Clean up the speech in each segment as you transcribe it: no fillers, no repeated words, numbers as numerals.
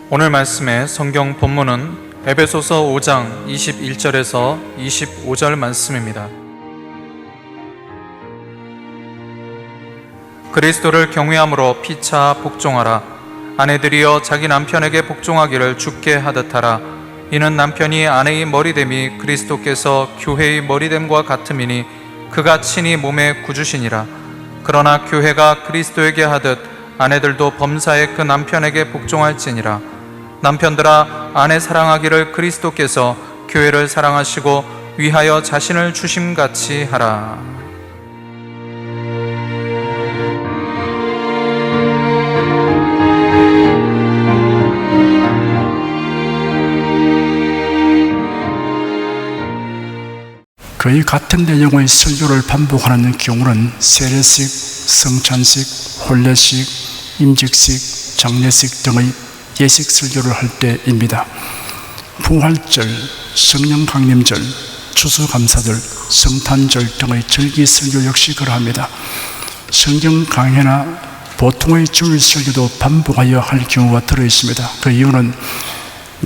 오늘 말씀의 성경 본문은 에베소서 5장 21절에서 25절 말씀입니다. 그리스도를 경외함으로 피차 복종하라. 아내들이여 자기 남편에게 복종하기를 주께 하듯하라. 이는 남편이 아내의 머리됨이 그리스도께서 교회의 머리됨과 같음이니 그가 친히 몸의 구주시니라. 그러나 교회가 그리스도에게 하듯 아내들도 범사에 그 남편에게 복종할지니라. 남편들아, 아내 사랑하기를 그리스도께서 교회를 사랑하시고 위하여 자신을 주심같이 하라. 거의 같은 내용의 설교를 반복하는 경우는 세례식, 성찬식, 혼례식, 임직식, 장례식 등의 예식 설교를 할 때입니다. 부활절, 성령 강림절, 추수감사절, 성탄절 등의 절기 설교 역시 그러합니다. 성경 강해나 보통의 주일 설교도 반복하여 할 경우가 들어있습니다. 그 이유는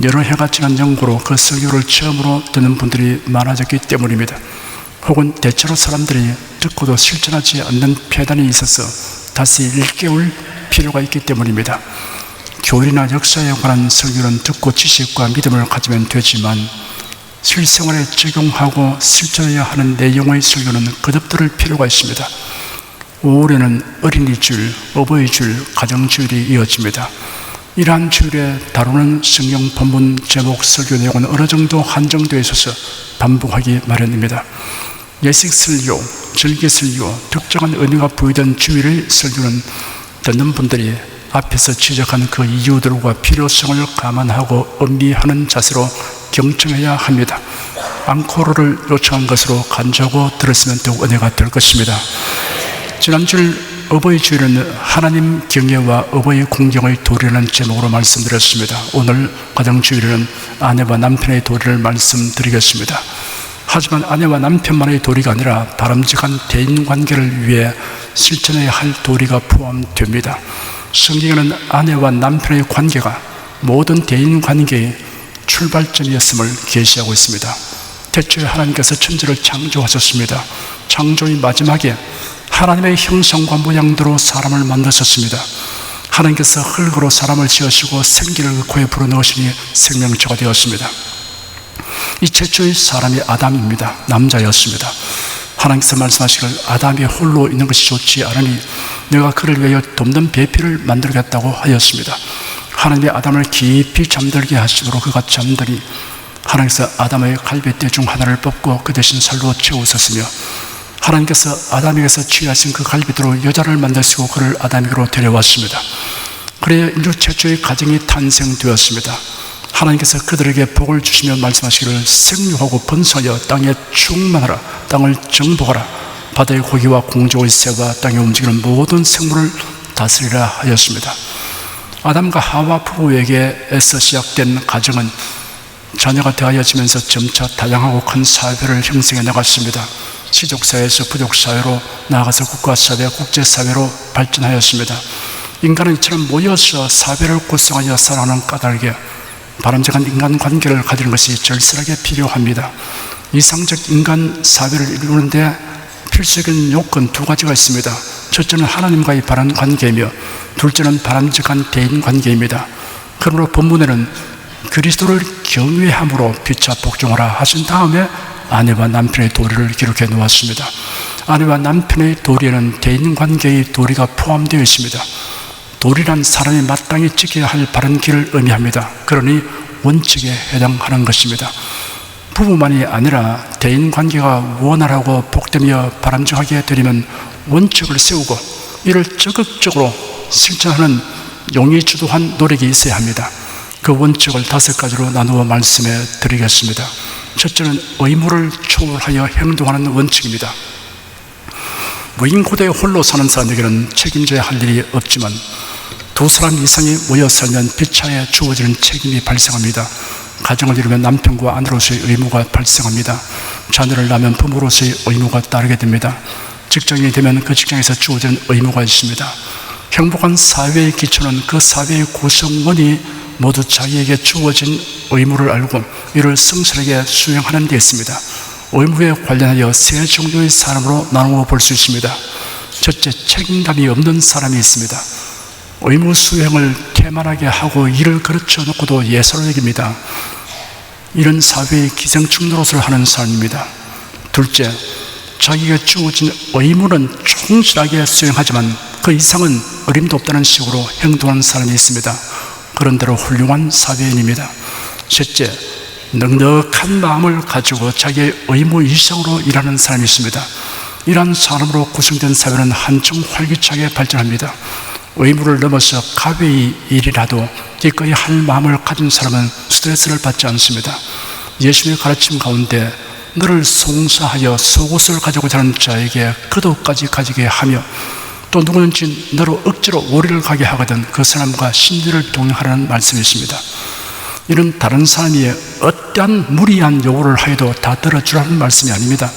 여러 해가 지난 연고로 그 설교를 처음으로 듣는 분들이 많아졌기 때문입니다. 혹은 대체로 사람들이 듣고도 실천하지 않는 폐단이 있어서 다시 일깨울 필요가 있기 때문입니다. 교리나 역사에 관한 설교는 듣고 지식과 믿음을 가지면 되지만 실생활에 적용하고 실천해야 하는 내용의 설교는 거듭들을 필요가 있습니다. 5월에는 어린이주일, 어버이주일, 가정주일이 이어집니다. 이러한 주일에 다루는 성경 본문 제목 설교 내용은 어느 정도 한정되어 있어서 반복하기 마련입니다. 예식 설교, 절기 설교, 특정한 의미가 부여된 주일의 설교는 듣는 분들이 앞에서 지적한 그 이유들과 필요성을 감안하고 음미하는 자세로 경청해야 합니다. 앙코르를 요청한 것으로 간주하고 들었으면 더욱 은혜가 될 것입니다. 지난주일 어버이 주일은 하나님 경외와 어버이 공경의 도리라는 제목으로 말씀드렸습니다. 오늘 가정주일은 아내와 남편의 도리를 말씀드리겠습니다. 하지만 아내와 남편만의 도리가 아니라 바람직한 대인관계를 위해 실천해야 할 도리가 포함됩니다. 성경에는 아내와 남편의 관계가 모든 대인관계의 출발점이었음을 계시하고 있습니다. 태초에 하나님께서 천지를 창조하셨습니다. 창조의 마지막에 하나님의 형상과 모양대로 사람을 만드셨습니다. 하나님께서 흙으로 사람을 지으시고 생기를 그 코에 불어넣으시니 생명체가 되었습니다. 이 최초의 사람이 아담입니다. 남자였습니다. 하나님께서 말씀하시기를 아담이 홀로 있는 것이 좋지 않으니 내가 그를 위하여 돕는 배필을 만들겠다고 하였습니다. 하나님이 아담을 깊이 잠들게 하시도록 그가 잠들이 하나님께서 아담의 갈빗대 중 하나를 뽑고 그 대신 살로 채우셨으며 하나님께서 아담에게서 취하신 그 갈빗으로 여자를 만드시고 그를 아담에게로 데려왔습니다. 그래야 인류 최초의 가정이 탄생되었습니다. 하나님께서 그들에게 복을 주시며 말씀하시기를 생육하고 번성하여 땅에 충만하라. 땅을 정복하라. 바다의 고기와 공중의 새와 땅에 움직이는 모든 생물을 다스리라 하였습니다. 아담과 하와 부부에게서 시작된 가정은 자녀가 되어지면서 점차 다양하고 큰 사회를 형성해 나갔습니다. 시족사회에서 부족사회로 나아가서 국가사회, 국제사회로 발전하였습니다. 인간은 이처럼 모여서 사회를 구성하여 살아가는 까닭에 바람직한 인간관계를 가지는 것이 절실하게 필요합니다. 이상적 인간 사회를 이루는데 필수적인 요건 두 가지가 있습니다. 첫째는 하나님과의 바른 관계이며 둘째는 바람직한 대인관계입니다. 그러므로 본문에는 그리스도를 경외함으로 피차 복종하라 하신 다음에 아내와 남편의 도리를 기록해 놓았습니다. 아내와 남편의 도리에는 대인관계의 도리가 포함되어 있습니다. 도리란 사람이 마땅히 지켜야 할 바른 길을 의미합니다. 그러니 원칙에 해당하는 것입니다. 부부만이 아니라 대인관계가 원활하고 복되며 바람직하게 되려면 원칙을 세우고 이를 적극적으로 실천하는 용의 주도한 노력이 있어야 합니다. 그 원칙을 5가지로 나누어 말씀해 드리겠습니다. 첫째는 의무를 초월하여 행동하는 원칙입니다. 무인고대에 홀로 사는 사람에게는 책임져야 할 일이 없지만 두 사람 이상이 모여 살면 피차에 주어지는 책임이 발생합니다. 가정을 이루면 남편과 아내로서의 의무가 발생합니다. 자녀를 낳으면 부모로서의 의무가 따르게 됩니다. 직장인이 되면 그 직장에서 주어지는 의무가 있습니다. 행복한 사회의 기초는 그 사회의 구성원이 모두 자기에게 주어진 의무를 알고 이를 성실하게 수행하는 데 있습니다. 의무에 관련하여 세 종류의 사람으로 나누어 볼 수 있습니다. 첫째, 책임감이 없는 사람이 있습니다. 의무 수행을 태만하게 하고 일을 가르쳐 놓고도 예사로 여깁니다. 이런 사회의 기생충 노릇을 하는 사람입니다. 둘째, 자기가 주어진 의무는 충실하게 수행하지만 그 이상은 어림도 없다는 식으로 행동하는 사람이 있습니다. 그런대로 훌륭한 사회인입니다. 셋째, 넉넉한 마음을 가지고 자기의 의무 이상으로 일하는 사람이 있습니다. 이러한 사람으로 구성된 사회는 한층 활기차게 발전합니다. 의무를 넘어서 가벼이 일이라도 기꺼이 할 마음을 가진 사람은 스트레스를 받지 않습니다. 예수님의 가르침 가운데 너를 송사하여 속옷을 가지고자 하는 자에게 겉옷까지 가지게 하며 또 누구든지 너로 억지로 오리를 가게 하거든 그 사람과 신들을 동행하라는 말씀이 있습니다. 이런 다른 사람이 어떠한 무리한 요구를 하여도 다 들어주라는 말씀이 아닙니다.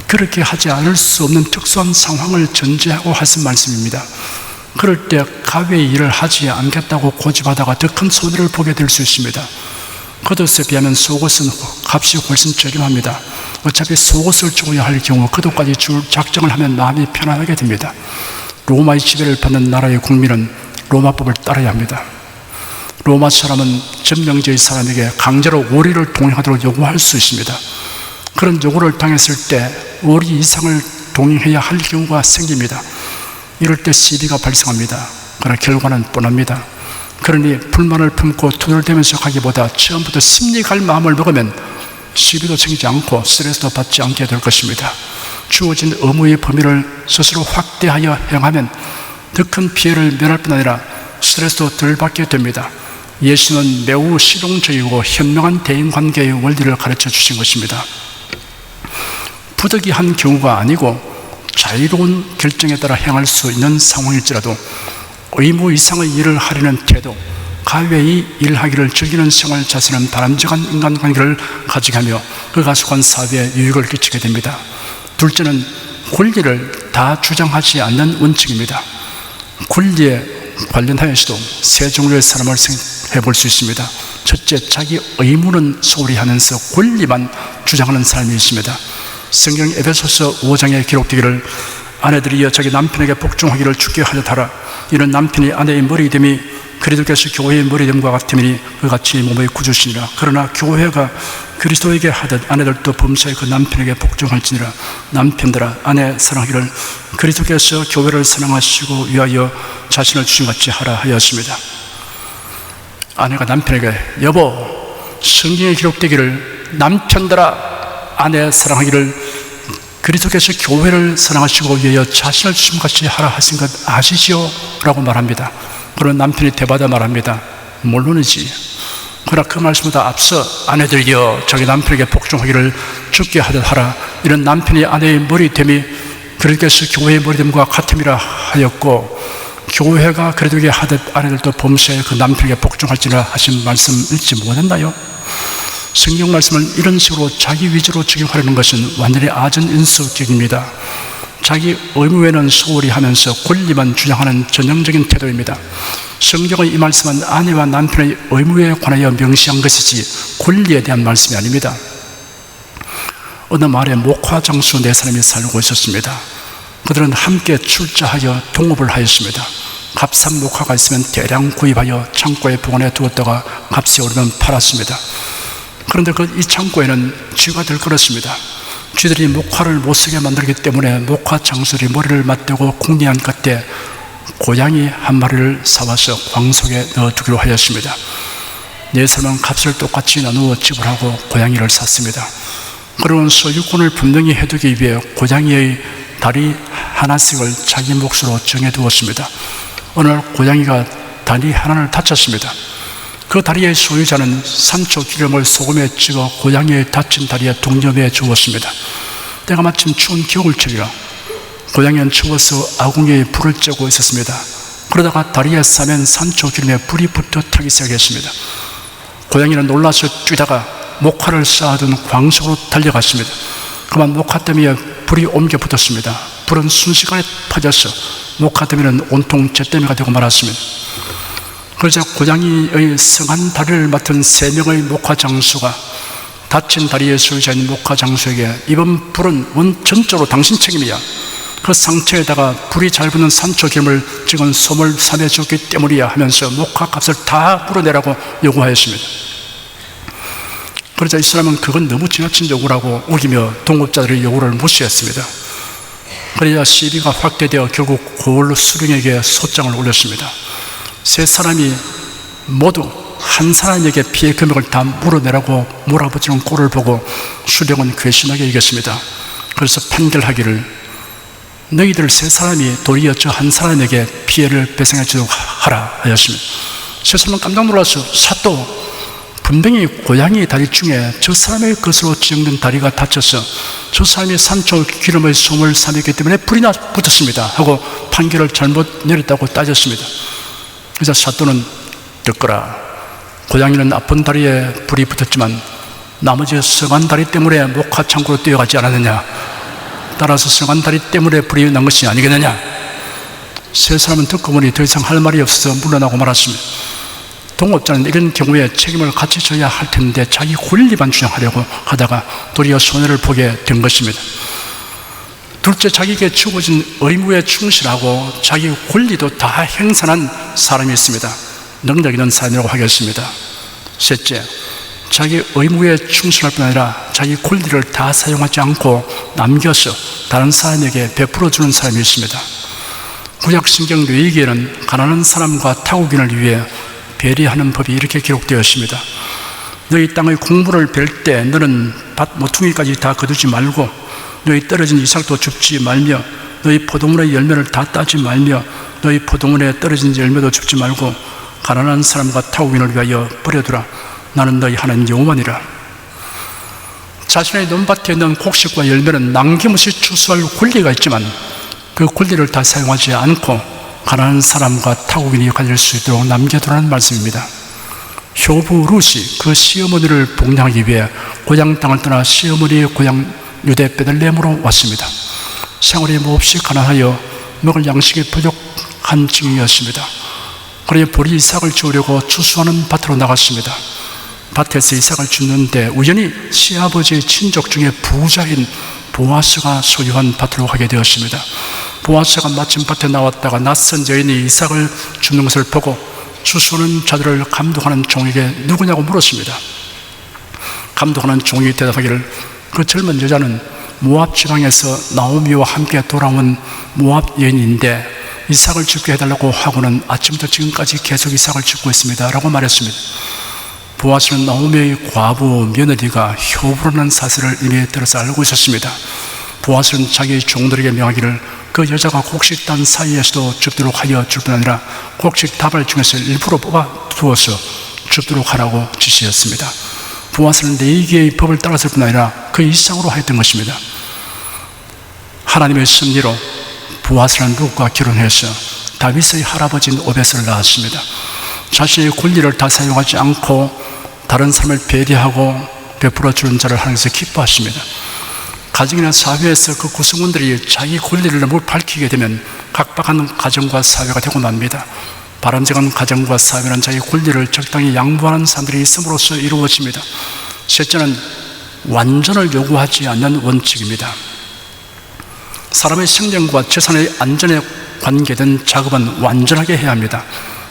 그렇게 하지 않을 수 없는 특수한 상황을 전제하고 하신 말씀입니다. 그럴 때 가벼이 일을 하지 않겠다고 고집하다가 더 큰 손해를 보게 될 수 있습니다. 겉옷에 비하면 속옷은 값이 훨씬 저렴합니다. 어차피 속옷을 주어야 할 경우 겉옷까지 줄 작정을 하면 마음이 편안하게 됩니다. 로마의 지배를 받는 나라의 국민은 로마법을 따라야 합니다. 로마 사람은 점령지의 사람에게 강제로 오리를 동행하도록 요구할 수 있습니다. 그런 요구를 당했을 때 오리 이상을 동행해야 할 경우가 생깁니다. 이럴 때 시비가 발생합니다. 그러나 결과는 뻔합니다. 그러니 불만을 품고 투덜대면서 가기보다 처음부터 심리갈 마음을 먹으면 시비도 생기지 않고 스트레스도 받지 않게 될 것입니다. 주어진 의무의 범위를 스스로 확대하여 행하면 더 큰 피해를 면할 뿐 아니라 스트레스도 덜 받게 됩니다. 예수는 매우 실용적이고 현명한 대인관계의 원리를 가르쳐 주신 것입니다. 부득이한 경우가 아니고 자유로운 결정에 따라 행할 수 있는 상황일지라도 의무 이상의 일을 하려는 태도, 가외히 일하기를 즐기는 생활 자세는 바람직한 인간관계를 가지게 하며 그가 속한 사회에 유익을 끼치게 됩니다. 둘째는 권리를 다 주장하지 않는 원칙입니다. 권리에 관련하여서도 세 종류의 사람을 생각해 볼 수 있습니다. 첫째, 자기 의무는 소홀히 하면서 권리만 주장하는 사람이 있습니다. 성경 에베소서 5장에 기록되기를 아내들이여 자기 남편에게 복종하기를 주께 하듯하라. 이런 남편이 아내의 머리됨이 그리스도께서 교회의 머리됨과 같음이니 그같이 몸의 구주시니라. 그러나 교회가 그리스도에게 하듯 아내들도 범사에 그 남편에게 복종할지니라. 남편들아 아내 사랑하기를 그리스도께서 교회를 사랑하시고 위하여 자신을 주신 같이 하라 하였습니다. 아내가 남편에게 여보, 성경에 기록되기를 남편들아 아내 사랑하기를 그리스도께서 교회를 사랑하시고 위하여 자신을 주신 같이 하라 하신 것 아시지요? 라고 말합니다. 그런 남편이 대받아 말합니다. 물론이지. 그러나 그 말씀보다 앞서 아내들이여 자기 남편에게 복종하기를 주께 하듯 하라. 이런 남편이 아내의 머리됨이 그리스도께서 교회의 머리됨과 같음이라 하였고 교회가 그리스도에게 하듯 아내들도 범사에 그 남편에게 복종할지라 하신 말씀 읽지 못했나요? 성경 말씀을 이런 식으로 자기 위주로 적용하려는 것은 완전히 아전인수격입니다. 자기 의무에는 소홀히 하면서 권리만 주장하는 전형적인 태도입니다. 성경의 이 말씀은 아내와 남편의 의무에 관하여 명시한 것이지 권리에 대한 말씀이 아닙니다. 어느 마을에 목화장수 네 사람이 살고 있었습니다. 그들은 함께 출자하여 동업을 하였습니다. 값싼 목화가 있으면 대량 구입하여 창고에 보관해 두었다가 값이 오르면 팔았습니다. 그런데 이 창고에는 쥐가 들끓었습니다. 쥐들이 목화를 못쓰게 만들기 때문에 목화 장수들이 머리를 맞대고 궁리한 끝에 고양이 한 마리를 사와서 광 속에 넣어두기로 하였습니다. 네 사람은 값을 똑같이 나누어 지불하고 고양이를 샀습니다. 그러면 소유권을 분명히 해두기 위해 고양이의 다리 하나씩을 자기 몫으로 정해두었습니다. 어느 날 고양이가 다리 하나를 다쳤습니다. 그 다리의 소유자는 산초 기름을 소금에 찍어 고양이의 다친 다리에 동념해 주었습니다. 때가 마침 추운 겨울철이라 고양이는 추워서 아궁이에 불을 쬐고 있었습니다. 그러다가 다리에 싸맨 산초 기름에 불이 붙어 타기 시작했습니다. 고양이는 놀라서 뛰다가 목화를 쌓아둔 광석으로 달려갔습니다. 그만 목화 더미에 불이 옮겨 붙었습니다. 불은 순식간에 퍼져서 목화더미는 온통 잿더미가 되고 말았습니다. 그러자 고양이의 성한 다리를 맡은 3명의 목화장수가 다친 다리에 쏠져 있는 목화장수에게 이번 불은 원천적으로 당신 책임이야. 그 상처에다가 불이 잘 붙는 산초 기름을 찍은 솜을 삼해줬기 때문이야 하면서 목화값을 다 물어내라고 요구하였습니다. 그러자 이 사람은 그건 너무 지나친 요구라고 우기며 동업자들의 요구를 무시했습니다. 그러자 시비가 확대되어 결국 고을 수령에게 소장을 올렸습니다. 3사람이 모두 한 사람에게 피해 금액을 다 물어내라고 몰아붙이는 꼴을 보고 수령은 괘씸하게 이겼습니다. 그래서 판결하기를 너희들 3사람이 도리어 저 한 사람에게 피해를 배상해 주도록 하라 하였습니다. 3사람은 깜짝 놀라서 사또 분명히 고양이 다리 중에 저 사람의 것으로 지정된 다리가 다쳐서 저 사람이 산초 기름의 솜을 삼했기 때문에 불이 붙었습니다 하고 판결을 잘못 내렸다고 따졌습니다. 그래서 사또는 듣거라. 고양이는 아픈 다리에 불이 붙었지만 나머지 성한 다리 때문에 목화창고로 뛰어가지 않았느냐. 따라서 성한 다리 때문에 불이 난 것이 아니겠느냐. 3사람은 듣고 보니 더 이상 할 말이 없어서 물러나고 말았습니다. 동업자는 이런 경우에 책임을 같이 져야 할 텐데 자기 권리만 주장하려고 하다가 도리어 손해를 보게 된 것입니다. 둘째, 자기에게 주어진 의무에 충실하고 자기 권리도 다 행사한 사람이 있습니다. 능력 있는 사람이라고 하겠습니다. 셋째, 자기 의무에 충실할 뿐 아니라 자기 권리를 다 사용하지 않고 남겨서 다른 사람에게 베풀어주는 사람이 있습니다. 구약성경 레위기에는 가난한 사람과 타국인을 위해 배려하는 법이 이렇게 기록되어 있습니다. 너희 땅의 곡물을 벨 때 너는 밭 모퉁이까지 다 거두지 말고 너희 떨어진 이삭도 줍지 말며 너희 포도원의 열매를 다 따지 말며 너희 포도원에 떨어진 열매도 줍지 말고 가난한 사람과 타국인을 위하여 버려두라. 나는 너희 하나님 여호와니라. 자신의 논밭에 있는 곡식과 열매는 남김없이 추수할 권리가 있지만 그 권리를 다 사용하지 않고 가난한 사람과 타국인이 가질 수 있도록 남겨두라는 말씀입니다. 효부 룻이 그 시어머니를 복양하기 위해 고향 땅을 떠나 시어머니의 고향 유대 베들레헴으로 왔습니다. 생활이 몹시 가난하여 먹을 양식이 부족한 징이었습니다. 그러니 보리 이삭을 주우려고 추수하는 밭으로 나갔습니다. 밭에서 이삭을 줍는데 우연히 시아버지의 친족 중에 부자인 보아스가 소유한 밭으로 가게 되었습니다. 보아스가 마침 밭에 나왔다가 낯선 여인이 이삭을 줍는 것을 보고 추수하는 자들을 감독하는 종에게 누구냐고 물었습니다. 감독하는 종이 대답하기를 그 젊은 여자는 모압 지방에서 나오미와 함께 돌아온 모압 여인인데 이삭을 줍게 해달라고 하고는 아침부터 지금까지 계속 이삭을 줍고 있습니다 라고 말했습니다. 보아스는 나오미의 과부 며느리가 효부라는 사실을 이미 들어서 알고 있었습니다. 보아스는 자기 종들에게 명하기를 그 여자가 곡식 단 사이에서도 줍도록 하여 줄 뿐 아니라 곡식 다발 중에서 일부러 뽑아 두어서 줍도록 하라고 지시했습니다. 보아스는 레위기의 법을 따랐을 뿐 아니라 그 이상으로 하였던 것입니다. 하나님의 섭리로 보아스는 룻과 결혼해서 다윗의 할아버지인 오벳을 낳았습니다. 자신의 권리를 다 사용하지 않고 다른 사람을 배려하고 베풀어 주는 자를 하나님께서 기뻐하십니다. 가정이나 사회에서 그 구성원들이 자기 권리를 너무 밝히게 되면 각박한 가정과 사회가 되고 맙니다. 바람직한 가정과 사회는 자기 권리를 적당히 양보하는 사람들이 있음으로써 이루어집니다. 셋째는 완전을 요구하지 않는 원칙입니다. 사람의 생명과 재산의 안전에 관계된 작업은 완전하게 해야 합니다.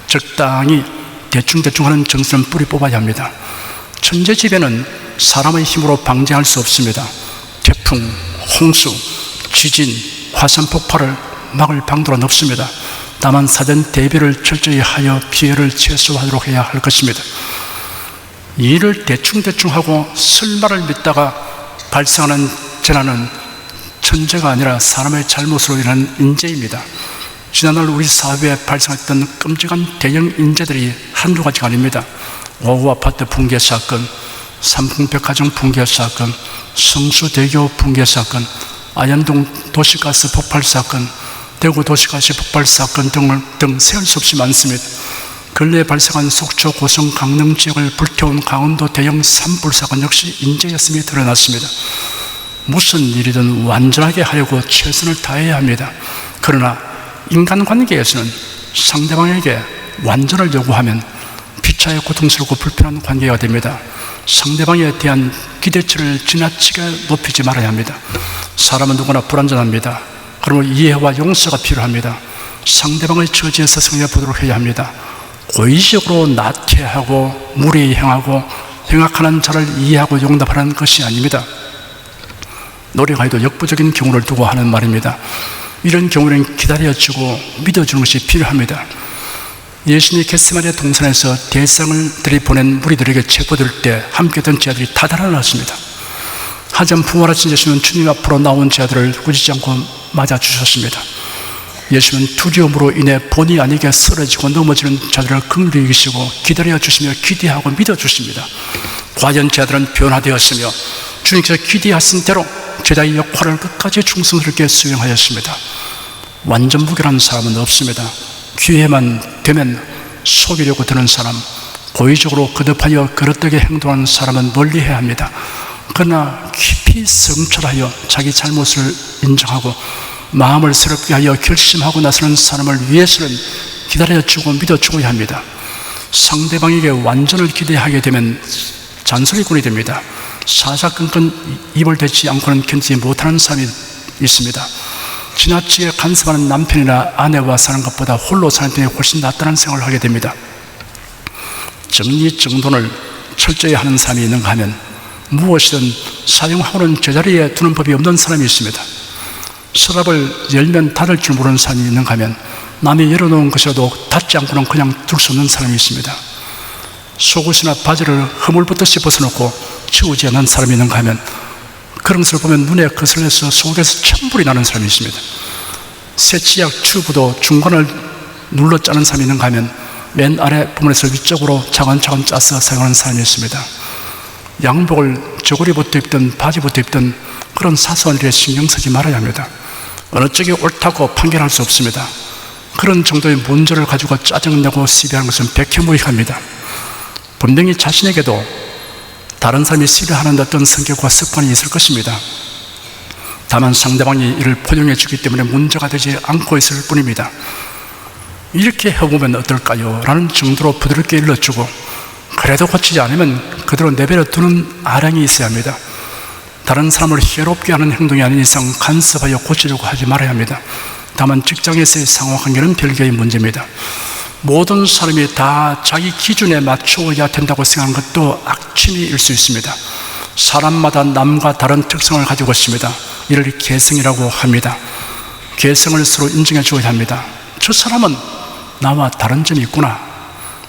적당히 대충대충 하는 정신은 뿌리 뽑아야 합니다. 천재지변은 사람의 힘으로 방지할 수 없습니다. 태풍, 홍수, 지진, 화산 폭발을 막을 방도는 없습니다. 다만 사전 대비를 철저히 하여 피해를 최소화하도록 해야 할 것입니다. 일을 대충대충 하고 설마를 믿다가 발생하는 재난은 천재가 아니라 사람의 잘못으로 인한 인재입니다. 지난날 우리 사회에 발생했던 끔찍한 대형 인재들이 한두 가지가 아닙니다. 오후 아파트 붕괴 사건, 삼풍백화점 붕괴 사건, 성수대교 붕괴 사건, 아현동 도시가스 폭발 사건, 대구 도시가스 폭발 사건 등 세할 수 없이 많습니다. 근래에 발생한 속초, 고성, 강릉 지역을 불태운 강원도 대형 산불 사건 역시 인재였음이 드러났습니다. 무슨 일이든 완전하게 하려고 최선을 다해야 합니다. 그러나 인간관계에서는 상대방에게 완전을 요구하면 피차에 고통스럽고 불편한 관계가 됩니다. 상대방에 대한 기대치를 지나치게 높이지 말아야 합니다. 사람은 누구나 불완전합니다. 그러므로 이해와 용서가 필요합니다. 상대방의 처지에서 승리해 보도록 해야 합니다. 고의적으로 나태하고 무리히 행하고 행악하는 자를 이해하고 용납하는 것이 아닙니다. 노력하여도 역부족인 경우를 두고 하는 말입니다. 이런 경우는 기다려주고 믿어주는 것이 필요합니다. 예수님이 겟세마네 동산에서 대상을 들이보낸 무리들에게 체포될 때 함께 던 제자들이 다 달아났습니다. 하지만 부활하신 예수님은 주님 앞으로 나온 제자들을 꾸짖지 않고 맞아주셨습니다. 예수님은 두려움으로 인해 본의 아니게 쓰러지고 넘어지는 자들을 긍휼히 여기시고 기다려주시며 기대하고 믿어주십니다. 과연 제자들은 변화되었으며 주님께서 기대하신 대로 제자의 역할을 끝까지 충성스럽게 수행하였습니다. 완전 무결한 사람은 없습니다. 기회만 되면 속이려고 드는 사람, 고의적으로 거듭하여 그릇되게 행동하는 사람은 멀리해야 합니다. 그러나 깊이 성찰하여 자기 잘못을 인정하고 마음을 새롭게 하여 결심하고 나서는 사람을 위해서는 기다려주고 믿어주어야 합니다. 상대방에게 완전을 기대하게 되면 잔소리꾼이 됩니다. 사사건건 입을 대지 않고는 견디지 못하는 사람이 있습니다. 지나치게 간섭하는 남편이나 아내와 사는 것보다 홀로 사는 편이 훨씬 낫다는 생각을 하게 됩니다. 정리정돈을 철저히 하는 사람이 있는가 하면 무엇이든 사용하고는 제자리에 두는 법이 없는 사람이 있습니다. 서랍을 열면 닫을 줄 모르는 사람이 있는가 하면 남이 열어놓은 것이라도 닫지 않고는 그냥 둘 수 없는 사람이 있습니다. 속옷이나 바지를 허물벗듯이 벗어놓고 치우지 않는 사람이 있는가 하면 그런 것을 보면 눈에 거슬려서 속에서 천불이 나는 사람이 있습니다. 새치약 튜브도 중간을 눌러 짜는 사람이 있는가 하면 맨 아래 부분에서 위쪽으로 차근차근 짜서 사용하는 사람이 있습니다. 양복을 저고리부터 입든 바지부터 입든 그런 사소한 일에 신경 쓰지 말아야 합니다. 어느 쪽이 옳다고 판결할 수 없습니다. 그런 정도의 문제를 가지고 짜증내고 시비하는 것은 백해무익합니다. 분명히 자신에게도 다른 사람이 싫어하는 어떤 성격과 습관이 있을 것입니다. 다만 상대방이 이를 포용해 주기 때문에 문제가 되지 않고 있을 뿐입니다. 이렇게 해보면 어떨까요? 라는 정도로 부드럽게 일러주고 그래도 고치지 않으면 그대로 내버려 두는 아량이 있어야 합니다. 다른 사람을 해롭게 하는 행동이 아닌 이상 간섭하여 고치려고 하지 말아야 합니다. 다만 직장에서의 상호관계는 별개의 문제입니다. 모든 사람이 다 자기 기준에 맞추어야 된다고 생각하는 것도 악취미일 수 있습니다. 사람마다 남과 다른 특성을 가지고 있습니다. 이를 개성이라고 합니다. 개성을 서로 인정해 주어야 합니다. 저 사람은 나와 다른 점이 있구나.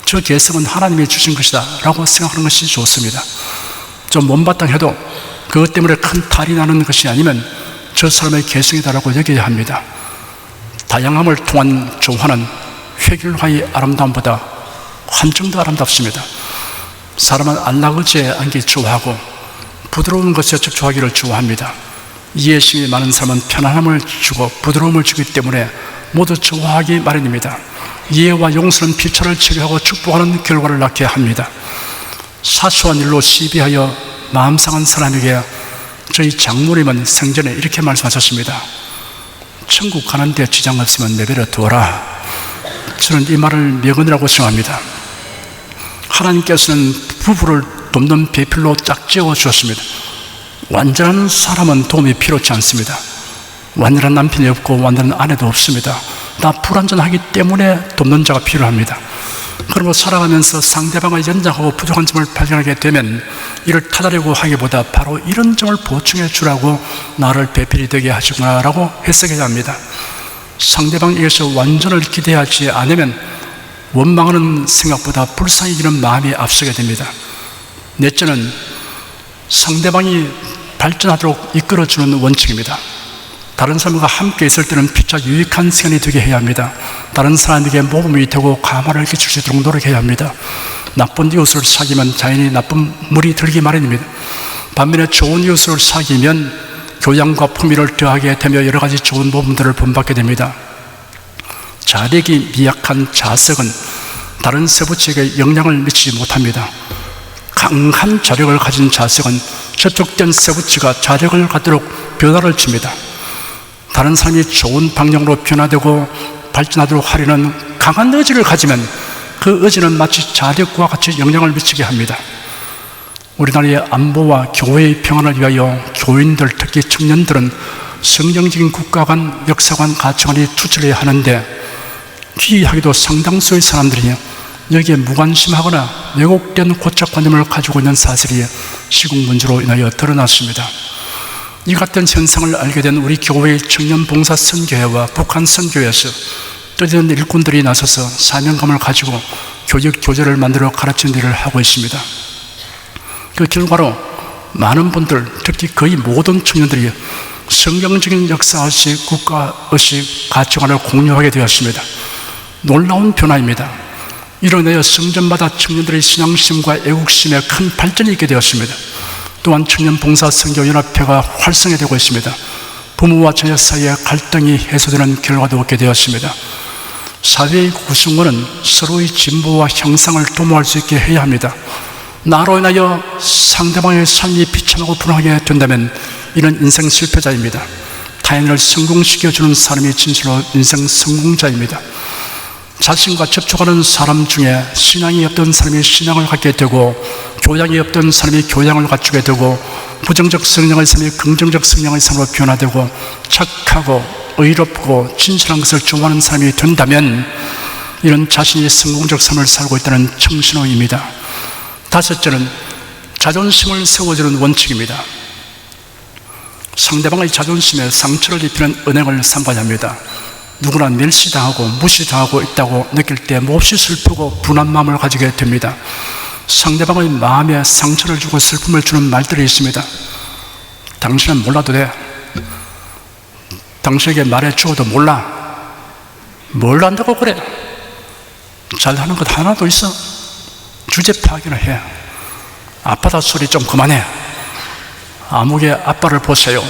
저 개성은 하나님이 주신 것이다 라고 생각하는 것이 좋습니다. 좀 못마땅해도 그것 때문에 큰 탈이 나는 것이 아니면 저 사람의 개성이다라고 여겨야 합니다. 다양함을 통한 조화는 획일화의 아름다움보다 한층 더 아름답습니다. 사람은 안락의지에 앉기 좋아하고 부드러운 것에 접촉하기를 좋아합니다. 이해심이 많은 사람은 편안함을 주고 부드러움을 주기 때문에 모두 좋아하기 마련입니다. 이해와 용서는 피차를 치료하고 축복하는 결과를 낳게 합니다. 사소한 일로 시비하여 마음 상한 사람에게 저희 장모님은 생전에 이렇게 말씀하셨습니다. 천국 가는데 지장 없으면 내버려 두어라. 저는 이 말을 명언이라고 생각합니다. 하나님께서는 부부를 돕는 배필로 짝지어 주셨습니다. 완전한 사람은 도움이 필요치 않습니다. 완전한 남편이 없고 완전한 아내도 없습니다. 다 불완전하기 때문에 돕는 자가 필요합니다. 그리고 살아가면서 상대방의 연약하고 부족한 점을 발견하게 되면 이를 타다려고 하기보다 바로 이런 점을 보충해 주라고 나를 배필이 되게 하시구나라고 해석해야 합니다. 상대방에게서 완전을 기대하지 않으면 원망하는 생각보다 불쌍히 여기는 마음이 앞서게 됩니다. 넷째는 상대방이 발전하도록 이끌어주는 원칙입니다. 다른 사람과 함께 있을 때는 피차 유익한 시간이 되게 해야 합니다. 다른 사람에게 모범이 되고 감화를 끼칠 수 있도록 노력해야 합니다. 나쁜 이웃을 사귀면 자연히 나쁜 물이 들기 마련입니다. 반면에 좋은 이웃을 사귀면 교양과 품위를 더하게 되며 여러 가지 좋은 모범들을 본받게 됩니다. 자력이 미약한 자석은 다른 서부치에게 영향을 미치지 못합니다. 강한 자력을 가진 자석은 접촉된 서부치가 자력을 갖도록 변화를 줍니다. 다른 사람이 좋은 방향으로 변화되고 발전하도록 하려는 강한 의지를 가지면 그 의지는 마치 자력과 같이 영향을 미치게 합니다. 우리나라의 안보와 교회의 평안을 위하여 교인들, 특히 청년들은 성경적인 국가관, 역사관, 가치관이 추출해야 하는데 기이하게도 상당수의 사람들이 여기에 무관심하거나 왜곡된 고착관념을 가지고 있는 사실이 시국 문제로 인하여 드러났습니다. 이 같은 현상을 알게 된 우리 교회의 청년봉사 선교회와 북한 선교회에서 뜻있는 일꾼들이 나서서 사명감을 가지고 교육 교재를 만들어 가르치는 일을 하고 있습니다. 그 결과로 많은 분들, 특히 거의 모든 청년들이 성경적인 역사의식, 국가의식, 가치관을 공유하게 되었습니다. 놀라운 변화입니다. 이로 인하여 성전마다 청년들의 신앙심과 애국심에 큰 발전이 있게 되었습니다. 또한 청년봉사선교연합회가 활성화되고 있습니다. 부모와 자녀 사이의 갈등이 해소되는 결과도 얻게 되었습니다. 사회의 구성원은 서로의 진보와 향상을 도모할 수 있게 해야 합니다. 나로 인하여 상대방의 삶이 비참하고 불안하게 된다면 이는 인생 실패자입니다. 타인을 성공시켜주는 사람이 진실로 인생 성공자입니다. 자신과 접촉하는 사람 중에 신앙이 없던 사람이 신앙을 갖게 되고 교양이 없던 사람이 교양을 갖추게 되고 부정적 성향의 사람이 긍정적 성향의 사람으로 변화되고 착하고 의롭고 진실한 것을 좋아하는 사람이 된다면 이런 자신이 성공적 삶을 살고 있다는 청신호입니다. 다섯째는 자존심을 세워주는 원칙입니다. 상대방의 자존심에 상처를 입히는 은행을 삼가야 합니다. 누구나 멸시당하고 무시당하고 있다고 느낄 때 몹시 슬프고 분한 마음을 가지게 됩니다. 상대방의 마음에 상처를 주고 슬픔을 주는 말들이 있습니다. 당신은 몰라도 돼. 당신에게 말해주어도 몰라. 뭘 안다고 그래? 잘하는 것 하나도 있어. 주제 파악을 해. 아빠다 소리 좀 그만해. 아무개 아빠를 보세요.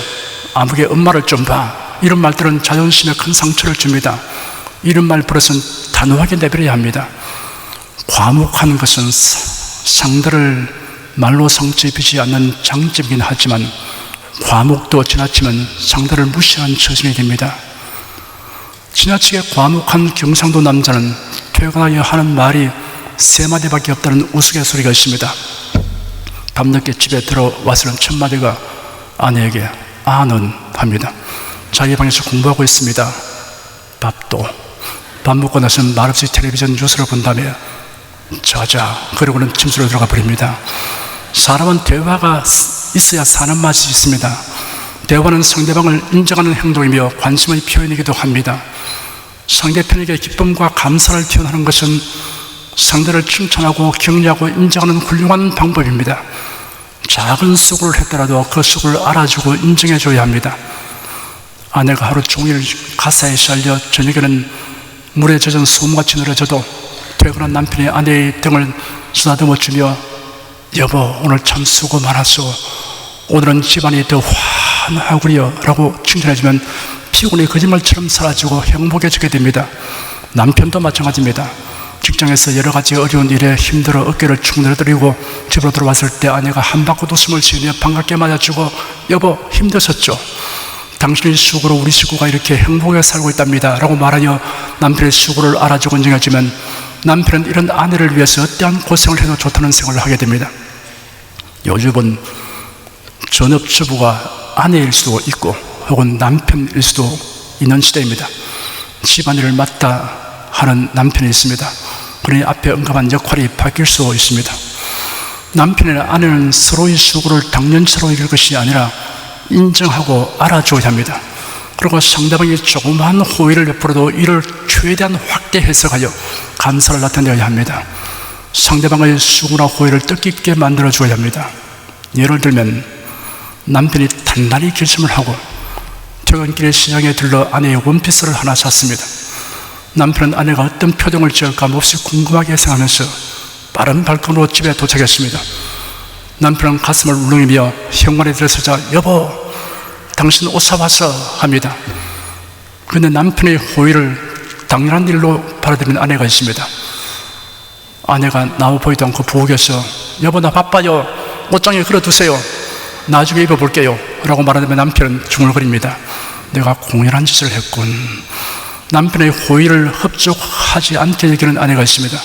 아무개 엄마를 좀 봐. 이런 말들은 자존심에 큰 상처를 줍니다. 이런 말 버릇은 단호하게 내버려야 합니다. 과묵한 것은 상대를 말로 상처 입히지 않는 장점이긴 하지만 과묵도 지나치면 상대를 무시하는 처신이 됩니다. 지나치게 과묵한 경상도 남자는 퇴근하여 하는 말이 세 마디밖에 없다는 우스갯소리가 있습니다. 밤늦게 집에 들어와서는 첫 마디가 아내에게 아는 합니다. 자기 방에서 공부하고 있습니다. 밥도. 밥 먹고 나서는 말없이 텔레비전 뉴스를 본 다음에 자자 그러고는 침실로 들어가 버립니다. 사람은 대화가 있어야 사는 맛이 있습니다. 대화는 상대방을 인정하는 행동이며 관심의 표현이기도 합니다. 상대편에게 기쁨과 감사를 표현하는 것은 상대를 칭찬하고 격려하고 인정하는 훌륭한 방법입니다. 작은 수고를 했더라도 그 수고를 알아주고 인정해줘야 합니다. 아내가 하루 종일 가사에 시달려 저녁에는 물에 젖은 솜같이 늘어져도 퇴근한 남편이 아내의 등을 쓰다듬어 주며 여보 오늘 참 수고 많았어. 오늘은 집안이 더 환하구려 라고 칭찬해주면 피곤이 거짓말처럼 사라지고 행복해지게 됩니다. 남편도 마찬가지입니다. 직장에서 여러 가지 어려운 일에 힘들어 어깨를 축 늘어뜨리고 집으로 들어왔을 때 아내가 한 바퀴 웃음을 지으며 반갑게 맞아주고 여보 힘드셨죠? 당신의 수고로 우리 식구가 이렇게 행복하게 살고 있답니다 라고 말하여 남편의 수고를 알아주고 인정하지만 남편은 이런 아내를 위해서 어떠한 고생을 해도 좋다는 생각을 하게 됩니다. 요즘은 전업주부가 아내일 수도 있고 혹은 남편일 수도 있는 시대입니다. 집안일을 맡아 하는 남편이 있습니다. 그러니 앞에 언급한 역할이 바뀔 수 있습니다. 남편이나 아내는 서로의 수고를 당연치로 여길 것이 아니라 인정하고 알아줘야 합니다. 그리고 상대방이 조그마한 호의를 베풀어도 이를 최대한 확대 해석하여 감사를 나타내야 합니다. 상대방의 수고나 호의를 뜻깊게 만들어줘야 합니다. 예를 들면 남편이 단단히 결심을 하고 퇴근길에 시장에 들러 아내의 원피스를 하나 샀습니다. 남편은 아내가 어떤 표정을 지을까 몹시 궁금하게 생각하면서 빠른 발걸음으로 집에 도착했습니다. 남편은 가슴을 울렁이며 현관에 들어서자 여보 당신 옷 사왔어 합니다. 그런데 남편의 호의를 당연한 일로 받아들이는 아내가 있습니다. 아내가 나와 보이도 않고 부엌에서 여보 나 바빠요 옷장에 걸어두세요 나중에 입어볼게요 라고 말하면 남편은 중얼거립니다. 내가 공연한 짓을 했군. 남편의 호의를 흡족하지 않게 여기는 아내가 있습니다.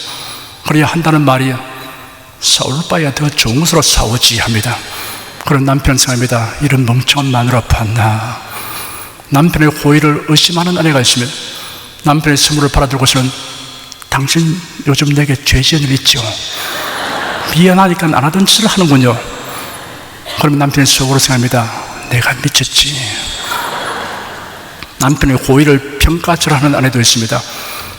그래야 한다는 말이 싸울 바에야 더 좋은 것으로 싸우지 합니다. 그런 남편은 생각합니다. 이런 멍청한 마누라 봤나. 남편의 호의를 의심하는 아내가 있습니다. 남편의 선물을 받아들고서는 당신 요즘 내게 죄 지은 일 있죠? 미안하니까 안 하던 짓을 하는군요. 그러면 남편이 속으로 생각합니다. 내가 미쳤지. 남편의 호의를 평가절하는 아내도 있습니다.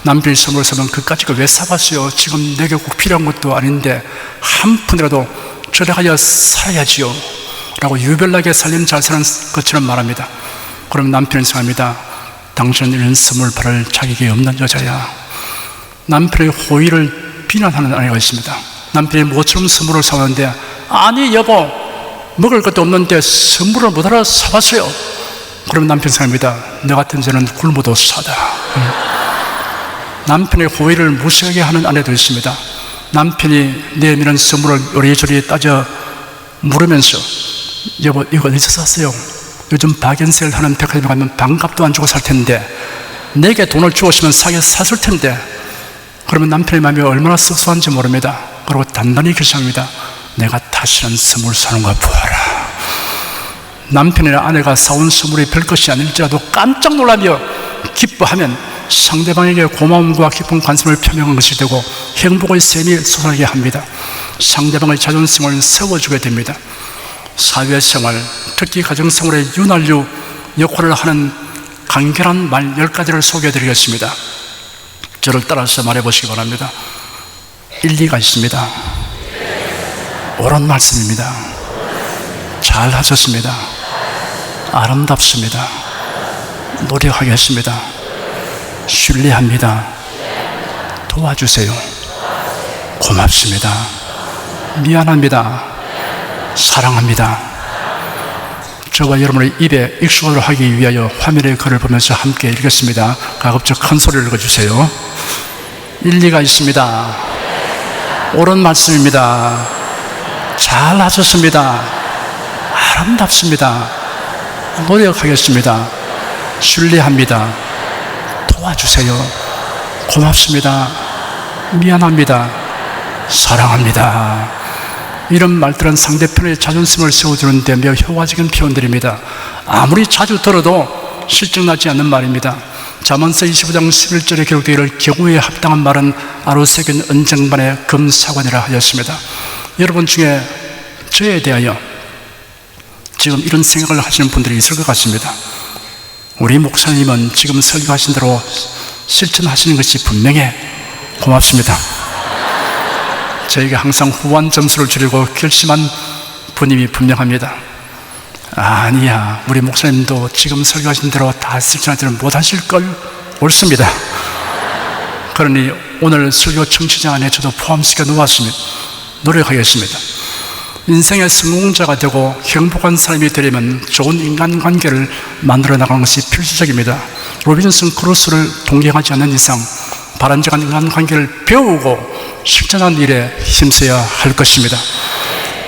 남편이 선물을 사면 그까짓 걸 왜 사봤어요? 지금 내게 꼭 필요한 것도 아닌데 한 푼이라도 절약하여 살아야지요 라고 유별나게 살림 잘 사는 것처럼 말합니다. 그럼 남편은 생각합니다. 당신은 이런 선물 받을 자격이 없는 여자야. 남편의 호의를 비난하는 아내가 있습니다. 남편이 모처럼 선물을 사왔는데 아니 여보 먹을 것도 없는데 선물을 뭐하러 사왔어요? 그러면 남편 생각합니다. 너 같은 죄는 굶어도 사다. 남편의 호의를 무시하게 하는 아내도 있습니다. 남편이 내미는 선물을 요리조리 따져 물으면서 여보 이거 어디서 샀어요? 요즘 박연세를 하는 백화점에 가면 반값도 안 주고 살 텐데 내게 돈을 주었으면 사게 샀을 텐데. 그러면 남편의 마음이 얼마나 섭섭한지 모릅니다. 그리고 단단히 결심합니다. 내가 다시는 선물 사는 거 보아라. 남편이나 아내가 사온 선물이 별것이 아닐지라도 깜짝 놀라며 기뻐하면 상대방에게 고마움과 깊은 관심을 표명한 것이 되고 행복의 샘이 솟아나게 합니다. 상대방의 자존심을 세워주게 됩니다. 사회생활, 특히 가정생활의 윤활유 역할을 하는 간결한 말 10가지를 소개해드리겠습니다. 저를 따라서 말해보시기 바랍니다. 일리가 있습니다. 옳은 말씀입니다. 잘하셨습니다. 아름답습니다. 노력하겠습니다. 신뢰합니다. 도와주세요. 고맙습니다. 미안합니다. 사랑합니다. 저와 여러분의 입에 익숙하도록 하기 위하여 화면의 글을 보면서 함께 읽겠습니다. 가급적 큰 소리를 읽어주세요. 일리가 있습니다. 옳은 말씀입니다. 잘하셨습니다. 아름답습니다. 노력하겠습니다. 신뢰합니다. 도와주세요. 고맙습니다. 미안합니다. 사랑합니다. 이런 말들은 상대편의 자존심을 세워주는 데 매우 효과적인 표현들입니다. 아무리 자주 들어도 실증나지 않는 말입니다. 잠언서 25장 11절에 기록되어 이를 경우에 합당한 말은 아로새긴 은쟁반의 금사관이라 하였습니다. 여러분 중에 저에 대하여 지금 이런 생각을 하시는 분들이 있을 것 같습니다. 우리 목사님은 지금 설교하신 대로 실천하시는 것이 분명해. 고맙습니다. 저에게 항상 후한 점수를 주려고 결심한 분임이 분명합니다. 아니야, 우리 목사님도 지금 설교하신 대로 다 실천하지는 못하실걸. 옳습니다. 그러니 오늘 설교 청취자 안에 저도 포함시켜 놓았습니다. 노력하겠습니다. 인생의 성공자가 되고 행복한 사람이 되려면 좋은 인간관계를 만들어 나가는 것이 필수적입니다. 로빈슨 크루소를 동경하지 않는 이상 바람직한 인간관계를 배우고 실천하는 일에 힘써야 할 것입니다.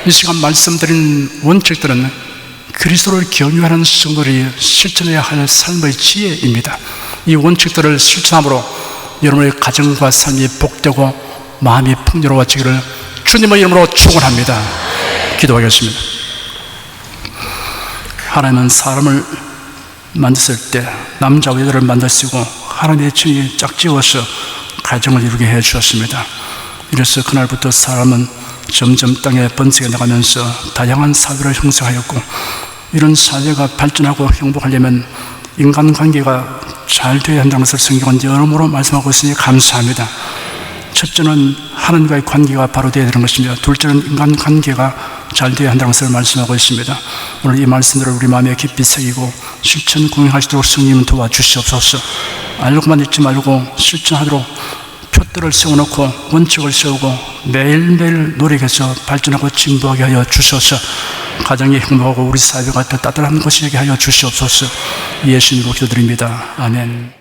이 시간 말씀드린 원칙들은 그리스도를 경유하는 성도들이 실천해야 할 삶의 지혜입니다. 이 원칙들을 실천함으로 여러분의 가정과 삶이 복되고 마음이 풍요로워지기를 주님의 이름으로 축원합니다. 기도하겠습니다. 하나님은 사람을 만드실 때 남자와 여자를 만드시고 하나님의 친히 짝지어서 가정을 이루게 해주셨습니다. 이래서 그날부터 사람은 점점 땅에 번쩍해 나가면서 다양한 사회를 형성하였고, 이런 사회가 발전하고 행복하려면 인간관계가 잘 되어야 한다는 것을 성경은 여러모로 말씀하고 있으니 감사합니다. 첫째는 하나님과의 관계가 바로 되어야 되는 것입니다. 둘째는 인간관계가 잘 되어야 한다는 것을 말씀하고 있습니다. 오늘 이 말씀들을 우리 마음에 깊이 새기고 실천 공유하시도록 성령님 도와주시옵소서. 알고만 있지 말고 실천하도록 표들을 세워놓고 원칙을 세우고 매일매일 노력해서 발전하고 진보하게 하여 주셔서 가정이 행복하고 우리 사회가 더 따뜻한 것이 되게 하여 주시옵소서. 예수님으로 기도드립니다. 아멘.